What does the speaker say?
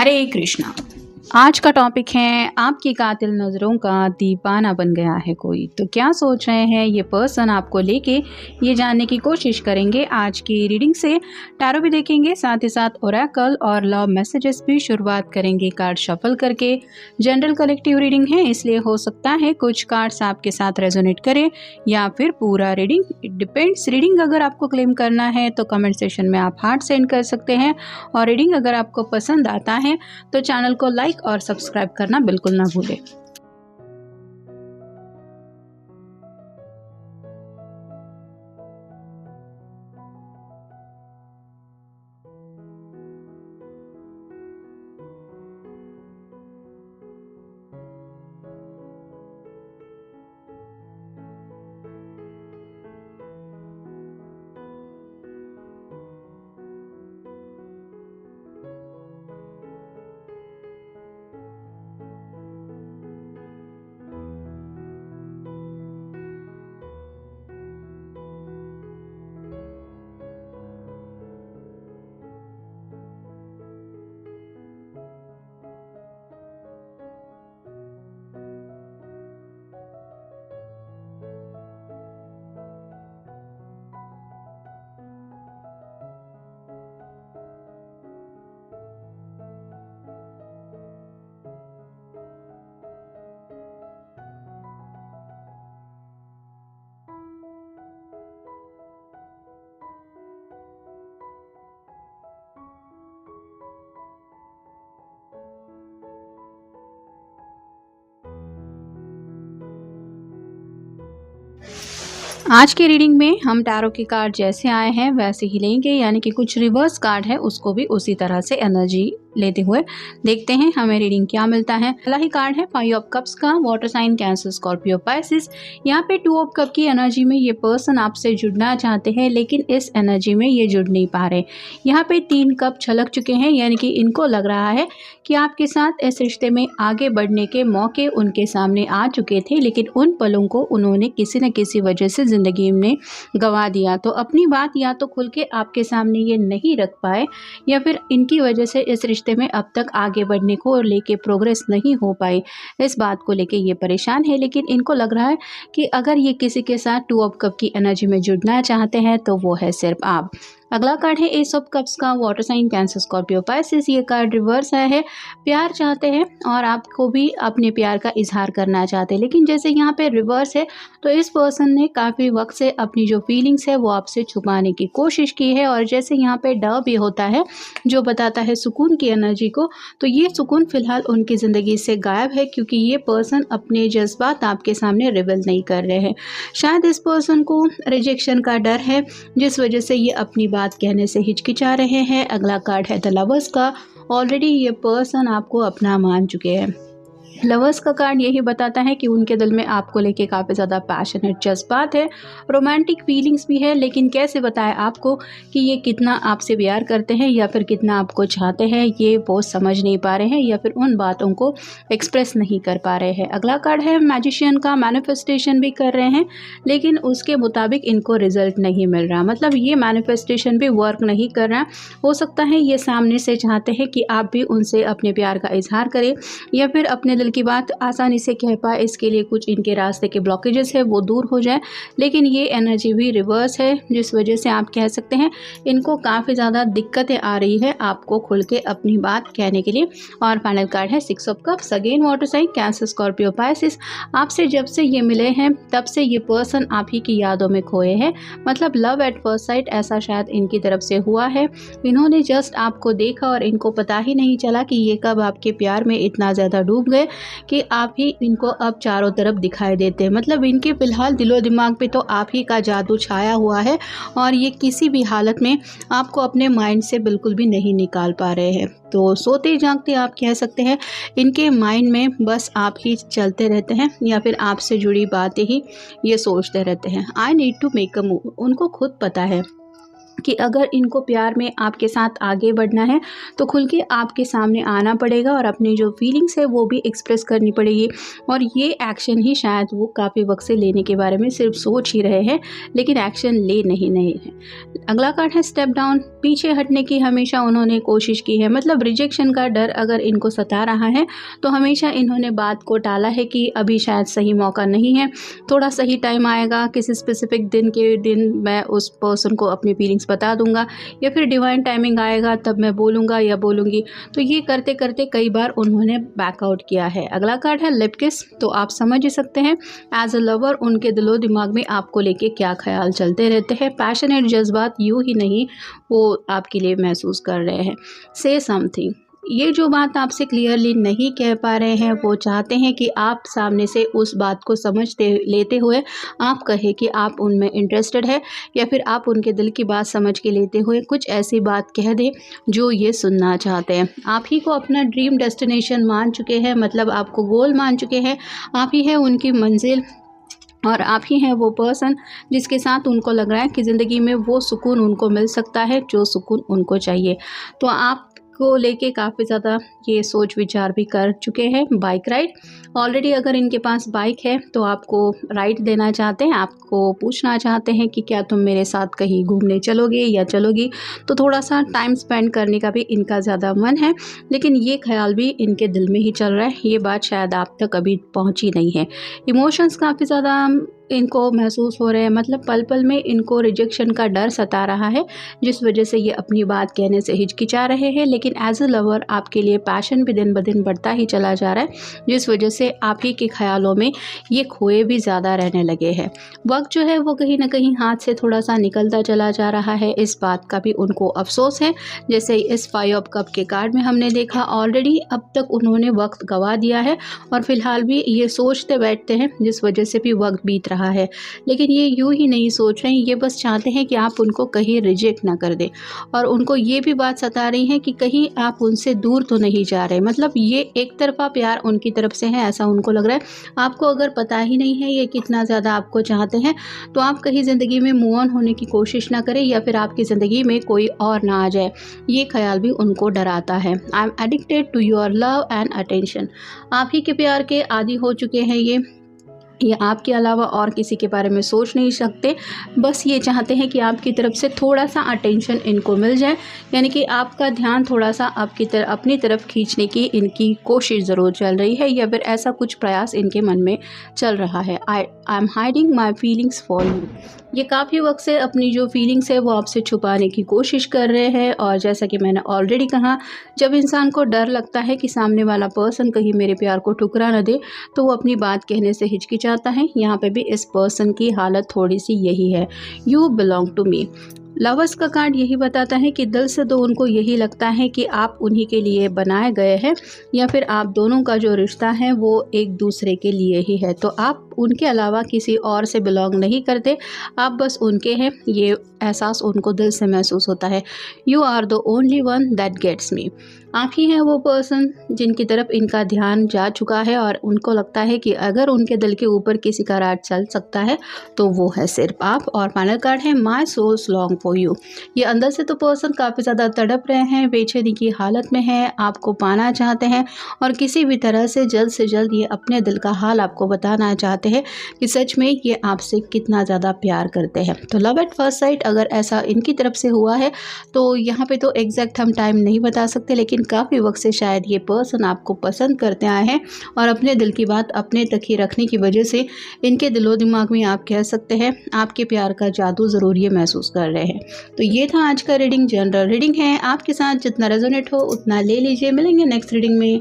हरे कृष्णा। आज का टॉपिक है आपकी कातिल नज़रों का दीवाना बन गया है कोई। तो क्या सोच रहे हैं ये पर्सन आपको लेके, ये जानने की कोशिश करेंगे आज की रीडिंग से। टैरो भी देखेंगे, साथ ही साथ ओरेकल और लव मैसेजेस भी शुरुआत करेंगे कार्ड शफल करके। जनरल कलेक्टिव रीडिंग है, इसलिए हो सकता है कुछ कार्ड्स आपके साथ रेजोनेट करें या फिर पूरा रीडिंग, इट डिपेंड्स। रीडिंग अगर आपको क्लेम करना है तो कमेंट सेक्शन में आप हार्ट सेंड कर सकते हैं, और रीडिंग अगर आपको पसंद आता है तो चैनल को लाइक और सब्सक्राइब करना बिल्कुल ना भूलें। आज की रीडिंग में हम टैरो के कार्ड जैसे आए हैं वैसे ही लेंगे, यानी कि कुछ रिवर्स कार्ड है उसको भी उसी तरह से एनर्जी लेते हुए देखते हैं हमें रीडिंग क्या मिलता है। पहला ही कार्ड है 5 ऑफ कप्स का, water sign Cancer Scorpio Pisces. यहाँ पे 2 ऑफ कप की एनर्जी में ये पर्सन आपसे जुड़ना चाहते हैं, लेकिन इस एनर्जी में ये जुड़ नहीं पा रहे। यहाँ पे 3 कप छलक चुके हैं, यानी कि इनको लग रहा है कि आपके साथ इस रिश्ते में आगे बढ़ने के मौके उनके सामने आ चुके थे, लेकिन उन पलों को उन्होंने किसी न किसी वजह से ज़िंदगी में गंवा दिया। तो अपनी बात या तो खुल के आपके सामने ये नहीं रख पाए, या फिर इनकी वजह से इस रिश्ते में अब तक आगे बढ़ने को लेके प्रोग्रेस नहीं हो पाई। इस बात को लेके ये परेशान है, लेकिन इनको लग रहा है कि अगर ये किसी के साथ 2 ऑफ कप की एनर्जी में जुड़ना चाहते हैं तो वो है सिर्फ आप। अगला कार्ड है एस ऑफ कप्स का, water sign Cancer Scorpio Pisces. ये कार्ड रिवर्स आया है। प्यार चाहते हैं और आपको भी अपने प्यार का इजहार करना चाहते हैं, लेकिन जैसे यहाँ पे रिवर्स है तो इस पर्सन ने काफ़ी वक्त से अपनी जो फीलिंग्स है वो आपसे छुपाने की कोशिश की है। और जैसे यहाँ पे ड भी होता है जो बताता है सुकून की एनर्जी को, तो ये सुकून फिलहाल उनकी ज़िंदगी से गायब है, क्योंकि ये पर्सन अपने जज्बात आपके सामने रिवील नहीं कर रहे हैं। शायद इस पर्सन को रिजेक्शन का डर है, जिस वजह से ये अपनी बात कहने से हिचकिचा रहे हैं। अगला कार्ड है द लवर्स का। ऑलरेडी ये पर्सन आपको अपना मान चुके हैं। लवर्स का कार्ड यही बताता है कि उनके दिल में आपको लेके काफ़ी ज़्यादा पैशनेट जज्बात है, रोमांटिक फीलिंग्स भी है, लेकिन कैसे बताएं आपको कि ये कितना आपसे प्यार करते हैं या फिर कितना आपको चाहते हैं, ये वो समझ नहीं पा रहे हैं या फिर उन बातों को एक्सप्रेस नहीं कर पा रहे हैं। अगला कार्ड है मैजिशियन का। मैनिफेस्टेशन भी कर रहे हैं, लेकिन उसके मुताबिक इनको रिजल्ट नहीं मिल रहा, मतलब ये मैनिफेस्टेशन भी वर्क नहीं कर रहा। हो सकता है ये सामने से चाहते हैं कि आप भी उनसे अपने प्यार का इजहार करें या फिर अपने दिल की बात आसानी से कह पाए, इसके लिए कुछ इनके रास्ते के ब्लॉकेजेस है वो दूर हो जाए। लेकिन ये एनर्जी भी रिवर्स है, जिस वजह से आप कह सकते हैं इनको काफ़ी ज़्यादा दिक्कतें आ रही है आपको खुल के अपनी बात कहने के लिए। और फाइनल कार्ड है 6 of cups, again water sign Cancer Scorpio Pisces. आपसे जब से ये मिले हैं तब से ये पर्सन आप ही की यादों में खोए हैं, मतलब लव एट फर्स्ट साइट ऐसा शायद इनकी तरफ से हुआ है। इन्होंने जस्ट आपको देखा और इनको पता ही नहीं चला कि ये कब आपके प्यार में इतना ज़्यादा डूब गए कि आप ही इनको अब चारों तरफ दिखाई देते हैं। मतलब इनके फिलहाल दिलो दिमाग पे तो आप ही का जादू छाया हुआ है, और ये किसी भी हालत में आपको अपने माइंड से बिल्कुल भी नहीं निकाल पा रहे हैं। तो सोते जागते आप कह सकते हैं इनके माइंड में बस आप ही चलते रहते हैं, या फिर आपसे जुड़ी बातें ही ये सोचते रहते हैं। I need to make a move, उनको खुद पता है कि अगर इनको प्यार में आपके साथ आगे बढ़ना है तो खुल के आपके सामने आना पड़ेगा और अपनी जो फीलिंग्स है वो भी एक्सप्रेस करनी पड़ेगी। और ये एक्शन ही शायद वो काफ़ी वक्त से लेने के बारे में सिर्फ सोच ही रहे हैं, लेकिन एक्शन ले नहीं है। अगला कार्ड है स्टेप डाउन। पीछे हटने की हमेशा उन्होंने कोशिश की है, मतलब रिजेक्शन का डर अगर इनको सता रहा है तो हमेशा इन्होंने बात को टाला है कि अभी शायद सही मौका नहीं है, थोड़ा सही टाइम आएगा, किसी स्पेसिफिक दिन मैं उस पर्सन को अपनी फीलिंग्स बता दूंगा, या फिर डिवाइन टाइमिंग आएगा तब मैं बोलूँगा या बोलूँगी। तो ये करते करते कई बार उन्होंने बैकआउट किया है। अगला कार्ड है लिप किस। तो आप समझ ही सकते हैं एज अ लवर उनके दिलो दिमाग में आपको लेके क्या ख्याल चलते रहते हैं। पैशनेट जज्बात यूँ ही नहीं वो आपके लिए महसूस कर रहे हैं। से समथिंग, ये जो बात आपसे क्लियरली नहीं कह पा रहे हैं, वो चाहते हैं कि आप सामने से उस बात को समझते लेते हुए आप कहें कि आप उनमें इंटरेस्टेड है, या फिर आप उनके दिल की बात समझ के लेते हुए कुछ ऐसी बात कह दें जो ये सुनना चाहते हैं। आप ही को अपना ड्रीम डेस्टिनेशन मान चुके हैं, मतलब आपको गोल मान चुके हैं, आप ही है उनकी मंजिल और आप ही हैं वो पर्सन जिसके साथ उनको लग रहा है कि ज़िंदगी में वो सुकून उनको मिल सकता है जो सुकून उनको चाहिए। तो आप को लेके काफ़ी ज़्यादा ये सोच विचार भी कर चुके हैं। बाइक राइड, ऑलरेडी अगर इनके पास बाइक है तो आपको राइड देना चाहते हैं, आपको पूछना चाहते हैं कि क्या तुम मेरे साथ कहीं घूमने चलोगे या चलोगी। तो थोड़ा सा टाइम स्पेंड करने का भी इनका ज़्यादा मन है, लेकिन ये ख्याल भी इनके दिल में ही चल रहा है, ये बात शायद आप तक अभी पहुंची नहीं है। इमोशंस काफ़ी ज़्यादा इनको महसूस हो रहे हैं, मतलब पल पल में इनको रिजेक्शन का डर सता रहा है, जिस वजह से ये अपनी बात कहने से हिचकिचा रहे हैं। लेकिन एज अ लवर आपके लिए पैशन भी दिन ब दिन बढ़ता ही चला जा रहा है, जिस वजह से आप ही के ख्यालों में ये खोए भी ज़्यादा रहने लगे हैं। वक्त जो है वो कहीं ना कहीं हाथ से थोड़ा सा निकलता चला जा रहा है, इस बात का भी उनको अफसोस है। जैसे इस 5 ऑफ कप के कार्ड में हमने देखा, ऑलरेडी अब तक उन्होंने वक्त गंवा दिया है और फिलहाल भी ये सोचते बैठते हैं, जिस वजह से भी वक्त बीत रहा है। लेकिन ये यूं ही नहीं सोच रहे हैं, ये बस चाहते हैं कि आप उनको कहीं रिजेक्ट ना कर दें, और उनको ये भी बात सता रही है कि कहीं आप उनसे दूर तो नहीं जा रहे। मतलब ये एक तरफा प्यार उनकी तरफ से है, ऐसा उनको लग रहा है। आपको अगर पता ही नहीं है ये कितना ज़्यादा आपको चाहते हैं, तो आप कहीं ज़िंदगी में मूव ऑन होने की कोशिश ना करें, या फिर आपकी ज़िंदगी में कोई और ना आ जाए, ये ख्याल भी उनको डराता है। I am addicted to your love and attention. आप ही के प्यार के आदी हो चुके हैं ये आपके अलावा और किसी के बारे में सोच नहीं सकते। बस ये चाहते हैं कि आपकी तरफ से थोड़ा सा अटेंशन इनको मिल जाए, यानी कि आपका ध्यान थोड़ा सा अपनी तरफ खींचने की इनकी कोशिश ज़रूर चल रही है, या फिर ऐसा कुछ प्रयास इनके मन में चल रहा है। I M hiding my feelings for you. ये काफ़ी वक्त से अपनी जो फीलिंग्स है वो आपसे छुपाने की कोशिश कर रहे हैं, और जैसा कि मैंने ऑलरेडी कहा, जब इंसान को डर लगता है कि सामने वाला पर्सन कहीं मेरे प्यार को ठुकरा न दे, तो वो अपनी बात कहने से हिचकिचाता है। यहाँ पे भी इस पर्सन की हालत थोड़ी सी यही है। You belong to me. Lovers का कार्ड यही बताता है कि दिल से तो उनको यही लगता है कि आप उन्हीं के लिए बनाए गए हैं, या फिर आप दोनों का जो रिश्ता है वो एक दूसरे के लिए ही है। तो आप उनके अलावा किसी और से बिलोंग नहीं करते, आप बस उनके हैं, ये एहसास उनको दिल से महसूस होता है। You are the only one that gets me. आप ही हैं वो पर्सन जिनकी तरफ इनका ध्यान जा चुका है, और उनको लगता है कि अगर उनके दिल के ऊपर किसी का राज चल सकता है तो वो है सिर्फ आप। और फाइनल कार्ड है माई सोल्स लॉन्ग फॉर यू। ये अंदर से तो पर्सन काफ़ी ज़्यादा तड़प रहे हैं, बेचैनी की हालत में है, आपको पाना चाहते हैं, और किसी भी तरह से जल्द ये अपने दिल का हाल आपको बताना चाहते हैं कि सच में ये आपसे कितना ज़्यादा प्यार करते हैं। तो लव एट फर्स्ट साइट अगर ऐसा इनकी तरफ से हुआ है, तो यहाँ पे तो एग्जैक्ट हम टाइम नहीं बता सकते, लेकिन काफ़ी वक्त से शायद ये पर्सन आपको पसंद करते आए हैं, और अपने दिल की बात अपने तक ही रखने की वजह से इनके दिलो दिमाग में आप कह सकते हैं आपके प्यार का जादू ज़रूर ये महसूस कर रहे हैं। तो ये था आज का रीडिंग, जनरल रीडिंग है, आपके साथ जितना रेजोनेट हो उतना ले लीजिए। मिलेंगे नेक्स्ट रीडिंग में।